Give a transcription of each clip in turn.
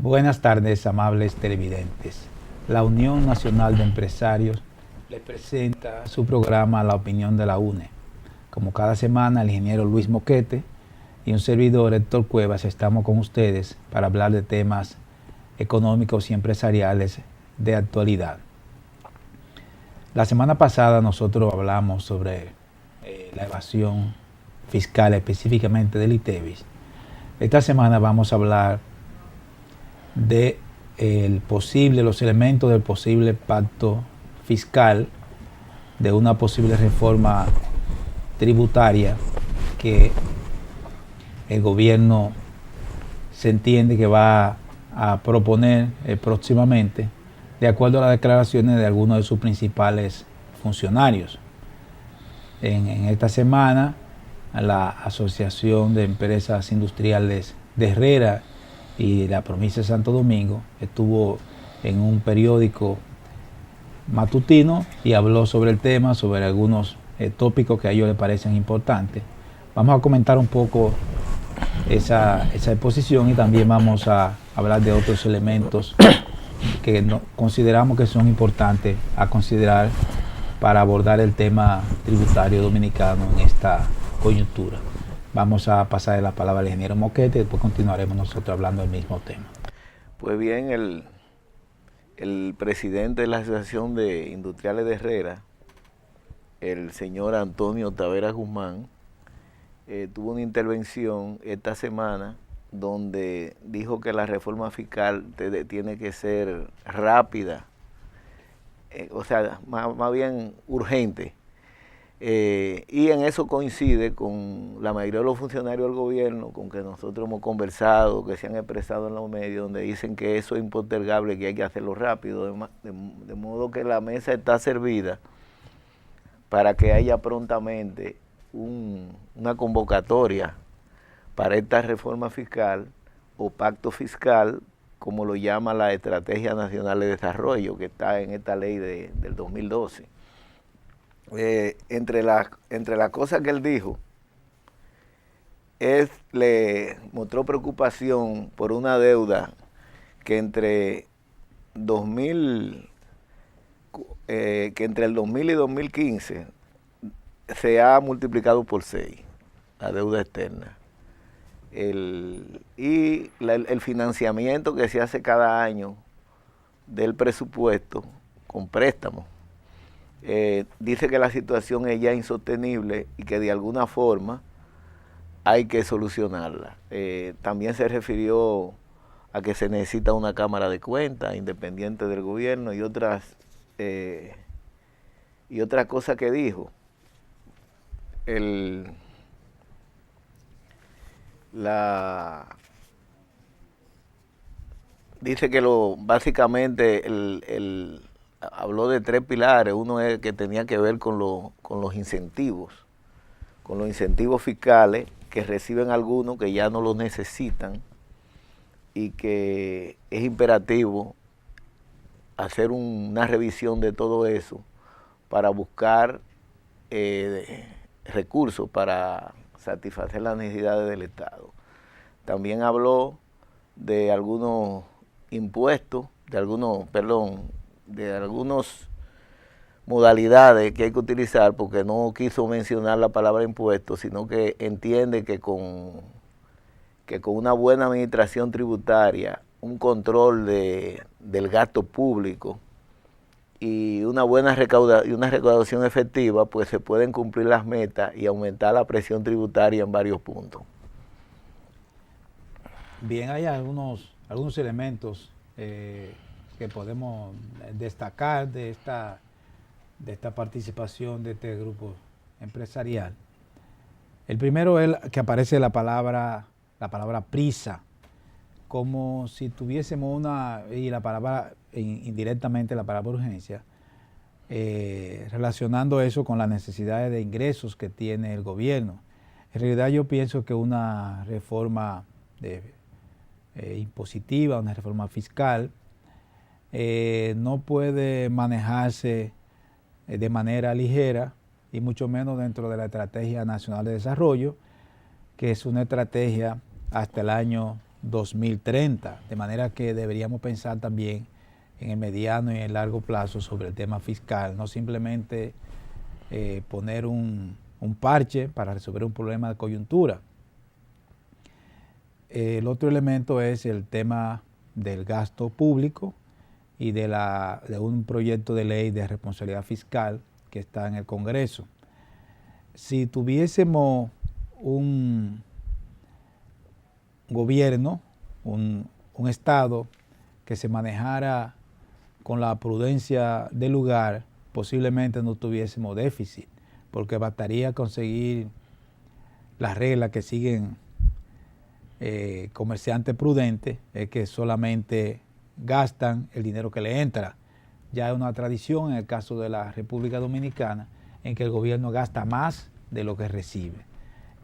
Buenas tardes, amables televidentes. La Unión Nacional de Empresarios les presenta su programa La Opinión de la UNE. Como cada semana, el ingeniero Luis Moquete y un servidor, Héctor Cuevas, estamos con ustedes para hablar de temas económicos y empresariales de actualidad. La semana pasada nosotros hablamos sobre la evasión fiscal, específicamente del ITEVIS. Esta semana vamos a hablar de los elementos del posible pacto fiscal, de una posible reforma tributaria que el gobierno se entiende que va a proponer próximamente, de acuerdo a las declaraciones de algunos de sus principales funcionarios. En esta semana, la Asociación de Empresas Industriales de Herrera y la provincia de Santo Domingo estuvo en un periódico matutino y habló sobre el tema, sobre algunos tópicos que a ellos les parecen importantes. Vamos a comentar un poco esa exposición y también vamos a hablar de otros elementos que consideramos que son importantes a considerar para abordar el tema tributario dominicano en esta coyuntura. Vamos a pasar la palabra al ingeniero Moquete y después continuaremos nosotros hablando del mismo tema. Pues bien, el presidente de la Asociación de Industriales de Herrera, el señor Antonio Tavera Guzmán, tuvo una intervención esta semana donde dijo que la reforma fiscal tiene que ser rápida, o sea, más bien urgente. Y en eso coincide con la mayoría de los funcionarios del gobierno, con que nosotros hemos conversado, que se han expresado en los medios, donde dicen que eso es impostergable, que hay que hacerlo rápido, de modo que la mesa está servida para que haya prontamente una convocatoria para esta reforma fiscal o pacto fiscal, como lo llama la Estrategia Nacional de Desarrollo, que está en esta ley del 2012. Entre las cosas que él dijo, le mostró preocupación por una deuda que entre el 2000 y 2015 se ha multiplicado por 6, la deuda externa. El financiamiento que se hace cada año del presupuesto con préstamos. Dice que la situación es ya insostenible y que de alguna forma hay que solucionarla. También se refirió a que se necesita una Cámara de Cuentas independiente del gobierno y otras cosas que dijo. Dice que básicamente habló de 3 pilares. Uno es que tenía que ver con los incentivos fiscales que reciben algunos que ya no los necesitan y que es imperativo hacer una revisión de todo eso para buscar recursos para satisfacer las necesidades del Estado. También habló de algunos impuestos, de algunas modalidades que hay que utilizar, porque no quiso mencionar la palabra impuestos, sino que entiende que con una buena administración tributaria, un control del gasto público y una recaudación efectiva, pues se pueden cumplir las metas y aumentar la presión tributaria en varios puntos. Bien, hay algunos elementos que podemos destacar de esta participación de este grupo empresarial. El primero es que aparece la palabra prisa, como si tuviésemos y la palabra, indirectamente la palabra urgencia, relacionando eso con las necesidades de ingresos que tiene el gobierno. En realidad yo pienso que una reforma impositiva, una reforma fiscal, no puede manejarse de manera ligera, y mucho menos dentro de la Estrategia Nacional de Desarrollo, que es una estrategia hasta el año 2030, de manera que deberíamos pensar también en el mediano y en el largo plazo sobre el tema fiscal, no simplemente poner un parche para resolver un problema de coyuntura. El otro elemento es el tema del gasto público y de un proyecto de ley de responsabilidad fiscal que está en el Congreso. Si tuviésemos un gobierno, un Estado que se manejara con la prudencia del lugar, posiblemente no tuviésemos déficit, porque bastaría conseguir las reglas que siguen comerciantes prudentes, es que solamente gastan el dinero que le entra. Ya es una tradición en el caso de la República Dominicana en que el gobierno gasta más de lo que recibe.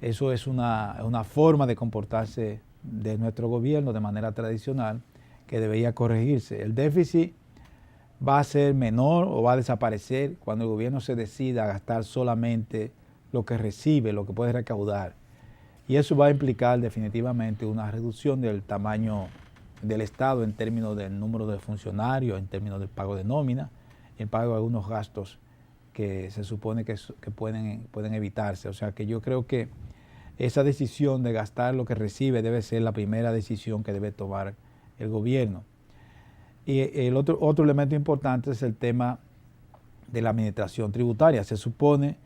Eso es una forma de comportarse de nuestro gobierno de manera tradicional que debería corregirse. El déficit va a ser menor o va a desaparecer cuando el gobierno se decida a gastar solamente lo que recibe, lo que puede recaudar. Y eso va a implicar definitivamente una reducción del tamaño del Estado en términos del número de funcionarios, en términos del pago de nómina, el pago de algunos gastos que se supone que pueden evitarse. O sea que yo creo que esa decisión de gastar lo que recibe debe ser la primera decisión que debe tomar el gobierno. Y el otro elemento importante es el tema de la administración tributaria. Se supone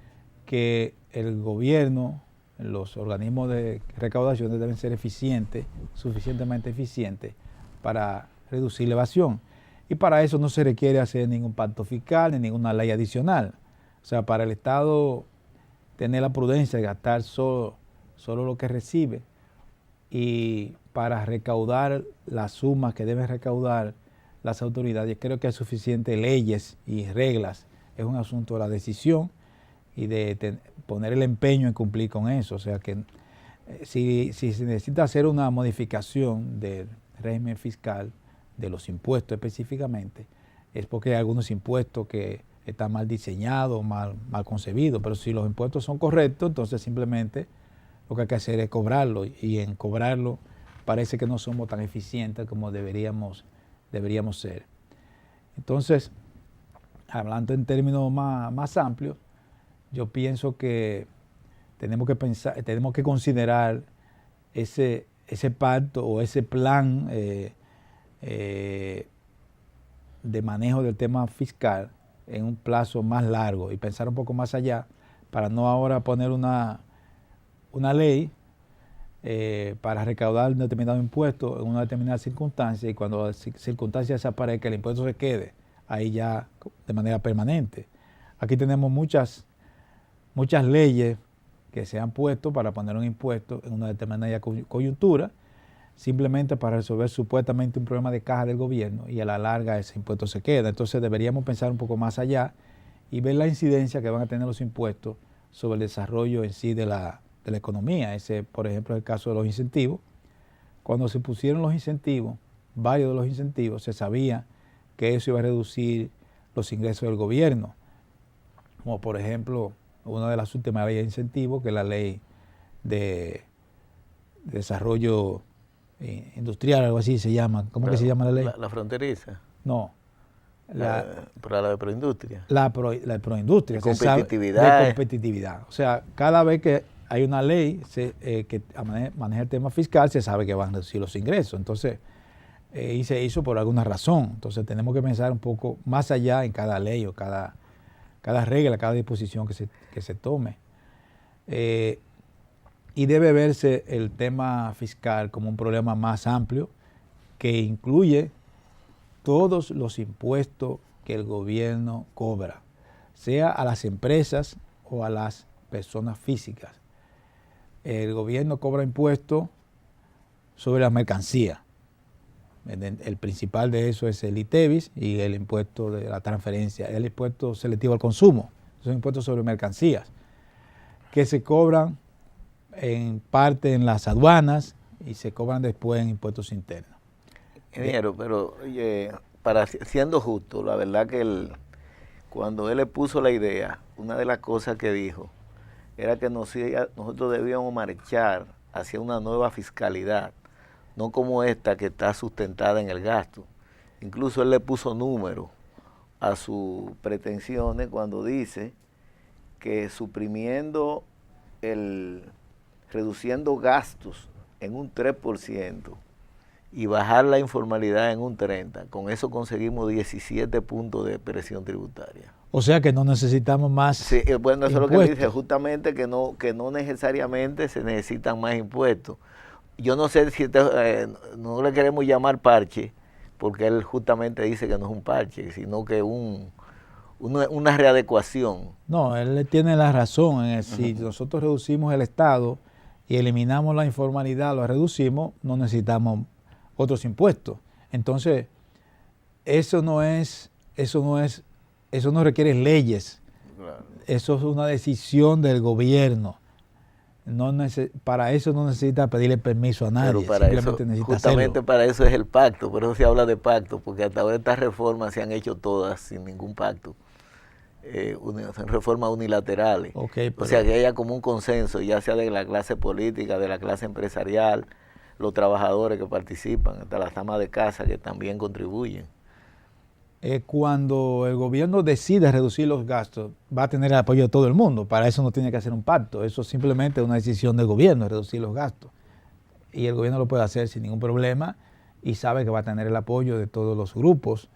que el gobierno, los organismos de recaudación deben ser eficientes, suficientemente eficientes para reducir la evasión. Y para eso no se requiere hacer ningún pacto fiscal ni ninguna ley adicional. O sea, para el Estado tener la prudencia de gastar solo lo que recibe y para recaudar las sumas que deben recaudar las autoridades, creo que hay suficientes leyes y reglas. Es un asunto de la decisión y de poner el empeño en cumplir con eso. O sea que si se necesita hacer una modificación del régimen fiscal, de los impuestos específicamente, es porque hay algunos impuestos que están mal diseñados, mal concebidos, pero si los impuestos son correctos, entonces simplemente lo que hay que hacer es cobrarlo, y en cobrarlo parece que no somos tan eficientes como deberíamos ser. Entonces, hablando en términos más amplios, yo pienso que tenemos que considerar ese pacto o ese plan de manejo del tema fiscal en un plazo más largo y pensar un poco más allá para no ahora poner una ley para recaudar un determinado impuesto en una determinada circunstancia, y cuando la circunstancia desaparezca el impuesto se quede ahí ya de manera permanente. Aquí tenemos muchas leyes que se han puesto para poner un impuesto en una determinada coyuntura, simplemente para resolver supuestamente un problema de caja del gobierno, y a la larga ese impuesto se queda. Entonces deberíamos pensar un poco más allá y ver la incidencia que van a tener los impuestos sobre el desarrollo en sí de la economía. Ese, por ejemplo, es el caso de los incentivos. Cuando se pusieron los incentivos, varios de los incentivos, se sabía que eso iba a reducir los ingresos del gobierno, como por ejemplo una de las últimas leyes de incentivos, que es la ley de desarrollo industrial, algo así se llama. ¿Cómo que se llama la ley? La fronteriza. No. Para la de proindustria. La de proindustria. De competitividad. De competitividad. O sea, cada vez que hay una ley que maneja el tema fiscal, se sabe que van a reducir los ingresos. Entonces, y se hizo por alguna razón. Entonces, tenemos que pensar un poco más allá en cada ley o cada regla, cada disposición que se tome. Y debe verse el tema fiscal como un problema más amplio que incluye todos los impuestos que el gobierno cobra, sea a las empresas o a las personas físicas. el gobierno cobra impuestos sobre las mercancías. El principal de eso es el ITEVIS y el impuesto de la transferencia, el impuesto selectivo al consumo. Son impuestos sobre mercancías que se cobran en parte en las aduanas y se cobran después en impuestos internos. Ingeniero, pero oye, siendo justo, la verdad que cuando él le puso la idea, una de las cosas que dijo era que nosotros debíamos marchar hacia una nueva fiscalidad, no como esta que está sustentada en el gasto. Incluso él le puso número a sus pretensiones cuando dice que reduciendo gastos en un 3% y bajar la informalidad en un 30%, con eso conseguimos 17 puntos de presión tributaria. O sea que no necesitamos más sí, bueno, eso impuestos. Es lo que dice, justamente que no necesariamente se necesitan más impuestos. Yo no sé si no le queremos llamar parche, porque él justamente dice que no es un parche, sino que una readecuación. No, él tiene la razón. Si nosotros reducimos el Estado y eliminamos la informalidad, lo reducimos, no necesitamos otros impuestos. Entonces, eso no requiere leyes. Claro. Eso es una decisión del gobierno. Para eso no necesita pedirle permiso a nadie. Pero para simplemente eso, necesita justamente hacerlo. para eso es el pacto, por eso se habla de pacto, porque hasta ahora estas reformas se han hecho todas sin ningún pacto. Son reformas unilaterales. Okay, o sea que haya como un consenso, ya sea de la clase política, de la clase empresarial, los trabajadores que participan, hasta las amas de casa que también contribuyen. Cuando el gobierno decide reducir los gastos, va a tener el apoyo de todo el mundo. Para eso no tiene que hacer un pacto. Eso simplemente es una decisión del gobierno, reducir los gastos. Y el gobierno lo puede hacer sin ningún problema y sabe que va a tener el apoyo de todos los grupos.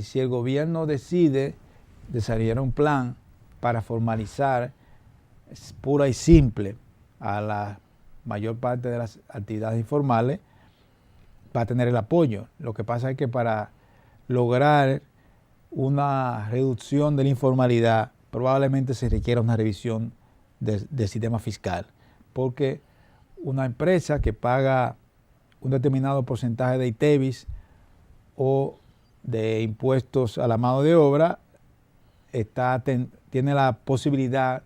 Si el gobierno decide desarrollar un plan para formalizar pura y simple a la mayor parte de las actividades informales, va a tener el apoyo. Lo que pasa es que para lograr una reducción de la informalidad probablemente se requiera una revisión del sistema fiscal, porque una empresa que paga un determinado porcentaje de ITEVIS o de impuestos a la mano de obra tiene la posibilidad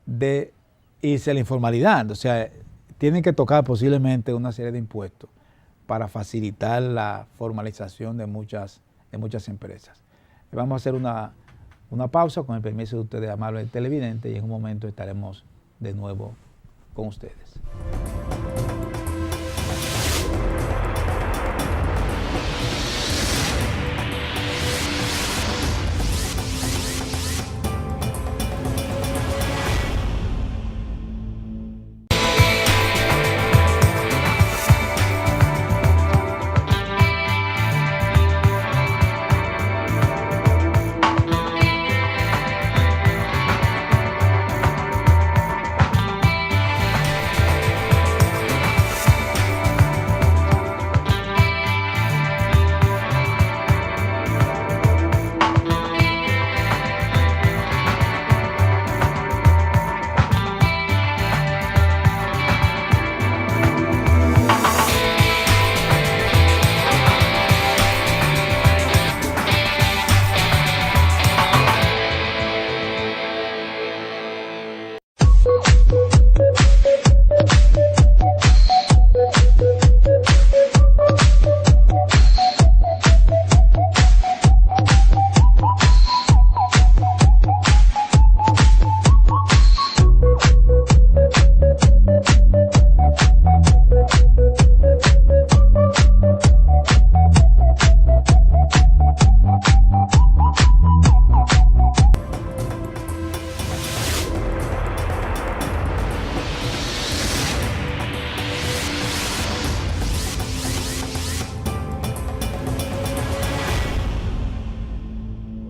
de irse a la informalidad. O sea, tienen que tocar posiblemente una serie de impuestos para facilitar la formalización de muchas empresas. Vamos a hacer una pausa con el permiso de ustedes, amables televidentes, y en un momento estaremos de nuevo con ustedes.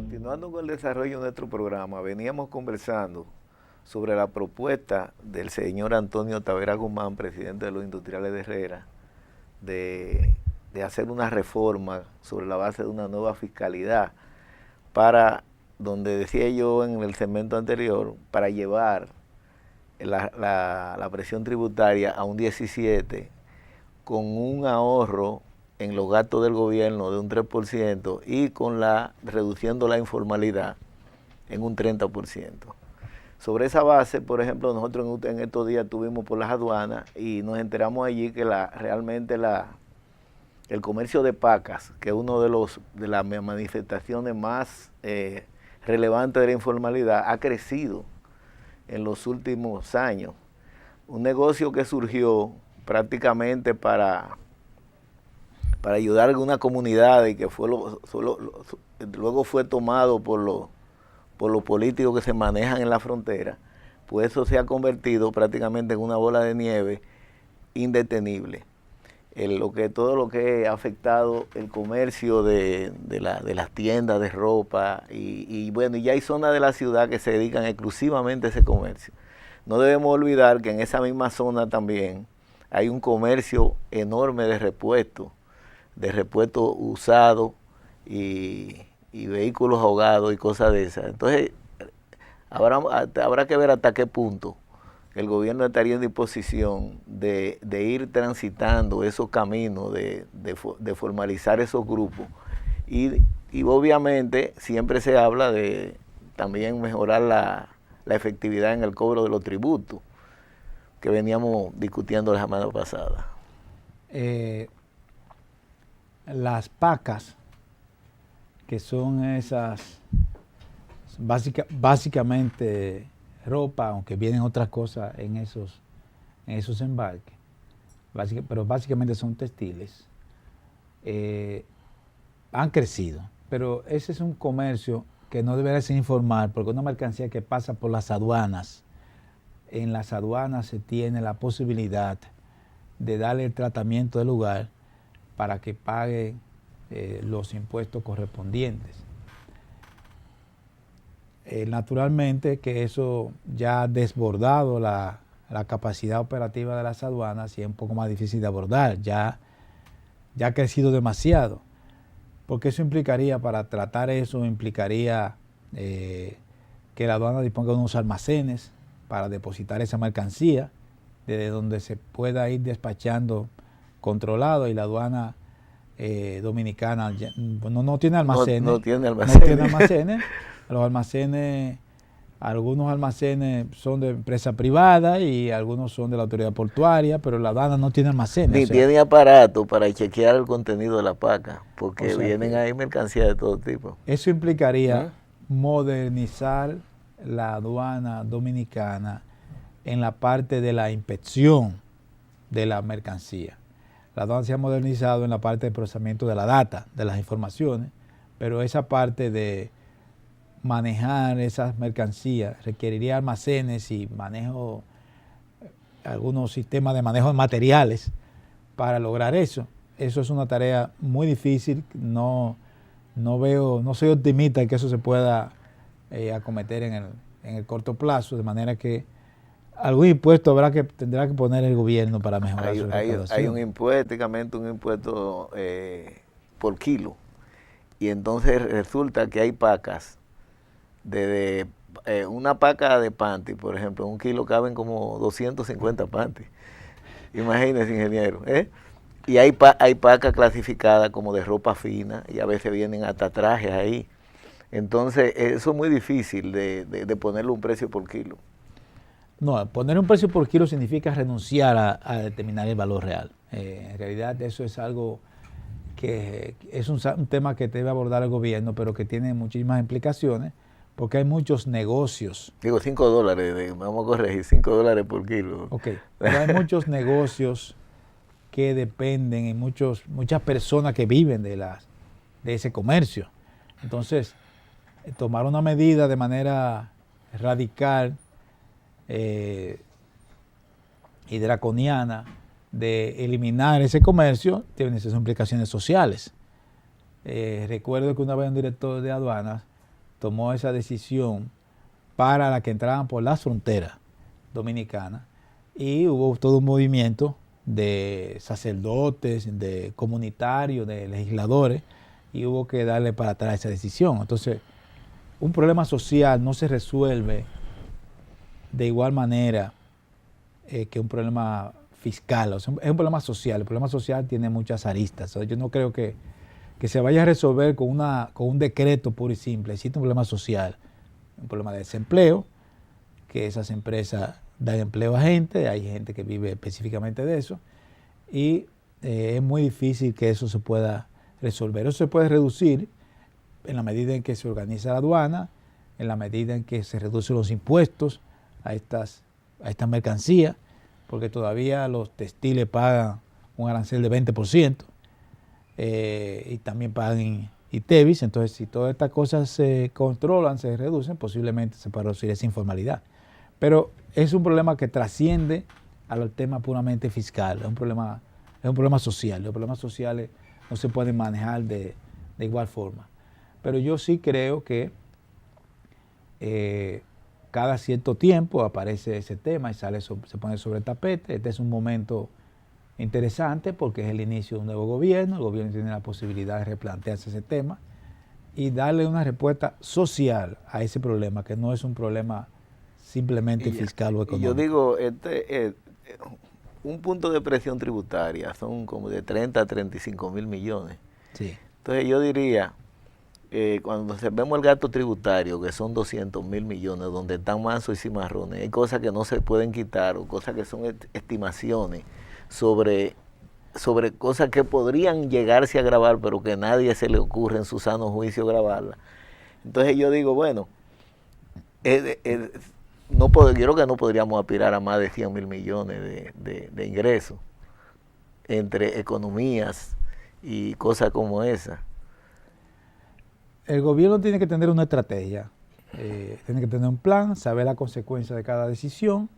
Continuando con el desarrollo de nuestro programa, veníamos conversando sobre la propuesta del señor Antonio Tavera Guzmán, presidente de los Industriales de Herrera, de hacer una reforma sobre la base de una nueva fiscalidad para, donde decía yo en el segmento anterior, para llevar la presión tributaria a un 17%, con un ahorro en los gastos del gobierno de un 3% y con reduciendo la informalidad en un 30%. Sobre esa base, por ejemplo, nosotros en estos días estuvimos por las aduanas y nos enteramos allí que realmente el comercio de pacas, que es uno de las manifestaciones más relevantes de la informalidad, ha crecido en los últimos años. Un negocio que surgió prácticamente para ayudar a alguna comunidad y que luego fue tomado por los políticos que se manejan en la frontera, pues eso se ha convertido prácticamente en una bola de nieve indetenible. Todo lo que ha afectado el comercio de las tiendas de ropa y bueno, ya hay zonas de la ciudad que se dedican exclusivamente a ese comercio. No debemos olvidar que en esa misma zona también hay un comercio enorme de repuestos usados y vehículos ahogados y cosas de esas. Entonces, habrá que ver hasta qué punto el gobierno estaría en disposición de ir transitando esos caminos, de formalizar esos grupos. Y obviamente siempre se habla de también mejorar la efectividad en el cobro de los tributos, que veníamos discutiendo la semana pasada. Las pacas, que son esas, básicamente ropa, aunque vienen otras cosas en esos embarques, pero básicamente son textiles, han crecido. Pero ese es un comercio que no debería ser informal, porque una mercancía que pasa por las aduanas, en las aduanas se tiene la posibilidad de darle el tratamiento del lugar para que pague los impuestos correspondientes. Naturalmente que eso ya ha desbordado la capacidad operativa de las aduanas y es un poco más difícil de abordar, ya ha crecido demasiado, porque eso implicaría, para tratar eso, implicaría que la aduana disponga de unos almacenes para depositar esa mercancía, desde donde se pueda ir despachando controlado, y la aduana dominicana no tiene almacenes. No tiene almacenes. Los almacenes, algunos almacenes son de empresa privada y algunos son de la autoridad portuaria, pero la aduana no tiene almacenes. Ni tiene aparato para chequear el contenido de la paca, porque vienen ahí mercancías de todo tipo. Eso implicaría modernizar la aduana dominicana en la parte de la inspección de la mercancía. La aduana se ha modernizado en la parte de procesamiento de la data, de las informaciones, pero esa parte de manejar esas mercancías requeriría almacenes y manejo, algunos sistemas de manejo de materiales para lograr eso. Eso es una tarea muy difícil. No soy optimista en que eso se pueda acometer en el corto plazo, de manera que algún impuesto tendrá que poner el gobierno para mejorar su recaudación. Hay un impuesto, prácticamente un impuesto por kilo, y entonces resulta que hay pacas, desde una paca de panty, por ejemplo, en un kilo caben como 250 panty. Imagínese, ingeniero, Y hay pacas clasificadas como de ropa fina, y a veces vienen hasta trajes ahí. Entonces, eso es muy difícil de ponerle un precio por kilo. No, poner un precio por kilo significa renunciar a determinar el valor real. En realidad eso es algo que es un tema que debe abordar el gobierno, pero que tiene muchísimas implicaciones, porque hay muchos negocios. Digo, $5, vamos a corregir, $5 por kilo. Ok, pero hay muchos negocios que dependen, y muchas personas que viven de ese comercio. Entonces, tomar una medida de manera radical y draconiana de eliminar ese comercio tiene sus implicaciones sociales. Recuerdo que una vez un director de aduanas tomó esa decisión para la que entraban por las fronteras dominicanas, y hubo todo un movimiento de sacerdotes, de comunitarios, de legisladores, y hubo que darle para atrás esa decisión. Entonces, un problema social no se resuelve de igual manera que un problema fiscal, o sea, es un problema social. El problema social tiene muchas aristas. O sea, yo no creo que se vaya a resolver con un decreto puro y simple. Existe un problema social, un problema de desempleo, que esas empresas dan empleo a gente, hay gente que vive específicamente de eso, y es muy difícil que eso se pueda resolver. Eso se puede reducir en la medida en que se organiza la aduana, en la medida en que se reducen los impuestos a estas mercancías, porque todavía los textiles pagan un arancel de 20%, y también pagan ITEVIS. Entonces, si todas estas cosas se controlan, se reducen, posiblemente se pueda reducir esa informalidad. Pero es un problema que trasciende al tema puramente fiscal, es un problema social. Los problemas sociales no se pueden manejar de igual forma. Pero yo sí creo que cada cierto tiempo aparece ese tema y se pone sobre el tapete. Este es un momento interesante porque es el inicio de un nuevo gobierno. El gobierno tiene la posibilidad de replantearse ese tema y darle una respuesta social a ese problema, que no es un problema simplemente fiscal o económico. Yo digo, un punto de presión tributaria son como de 30 a 35 mil millones. Sí. Entonces yo diría, cuando vemos el gasto tributario, que son 200 mil millones, donde están mansos y cimarrones, hay cosas que no se pueden quitar o cosas que son estimaciones sobre cosas que podrían llegarse a grabar, pero que a nadie se le ocurre en su sano juicio grabarlas. Entonces yo digo, bueno, yo creo que no podríamos aspirar a más de 100 mil millones de ingresos entre economías y cosas como esa. El gobierno tiene que tener una estrategia, tiene que tener un plan, saber la consecuencia de cada decisión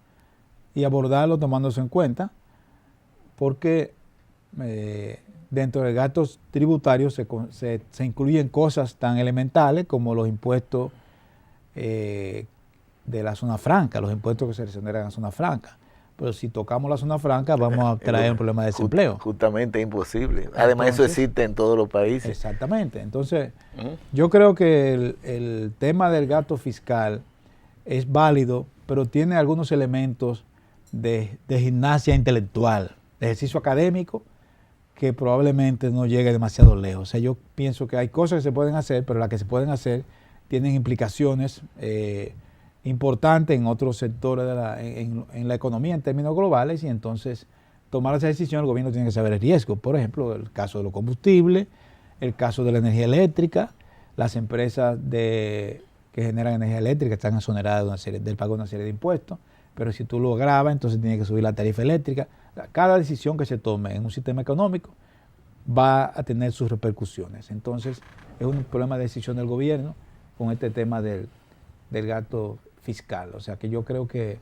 y abordarlo tomándose en cuenta, porque dentro de gastos tributarios se incluyen cosas tan elementales como los impuestos de la zona franca, los impuestos que se exoneran en la zona franca. Pero si tocamos la zona franca vamos a traer un problema de desempleo. Justamente es imposible. Además, eso existe en todos los países. Exactamente. Entonces, yo creo que el tema del gasto fiscal es válido, pero tiene algunos elementos de gimnasia intelectual, de ejercicio académico, que probablemente no llegue demasiado lejos. O sea, yo pienso que hay cosas que se pueden hacer, pero las que se pueden hacer tienen implicaciones importante en otros sectores en la economía en términos globales, y entonces tomar esa decisión el gobierno tiene que saber el riesgo. Por ejemplo, el caso de los combustibles, el caso de la energía eléctrica. Las empresas que generan energía eléctrica están exoneradas del pago de una serie de impuestos, pero si tú lo agravas, entonces tiene que subir la tarifa eléctrica. Cada decisión que se tome en un sistema económico va a tener sus repercusiones. Entonces es un problema de decisión del gobierno con este tema del gasto fiscal. O sea que yo creo que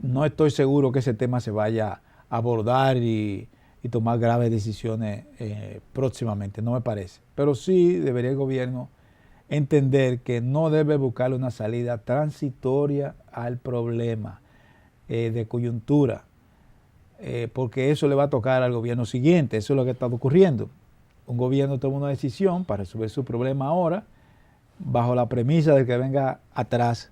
no estoy seguro que ese tema se vaya a abordar y tomar graves decisiones próximamente, no me parece. Pero sí debería el gobierno entender que no debe buscarle una salida transitoria al problema de coyuntura, porque eso le va a tocar al gobierno siguiente. Eso es lo que está ocurriendo. Un gobierno toma una decisión para resolver su problema ahora, bajo la premisa de que venga atrás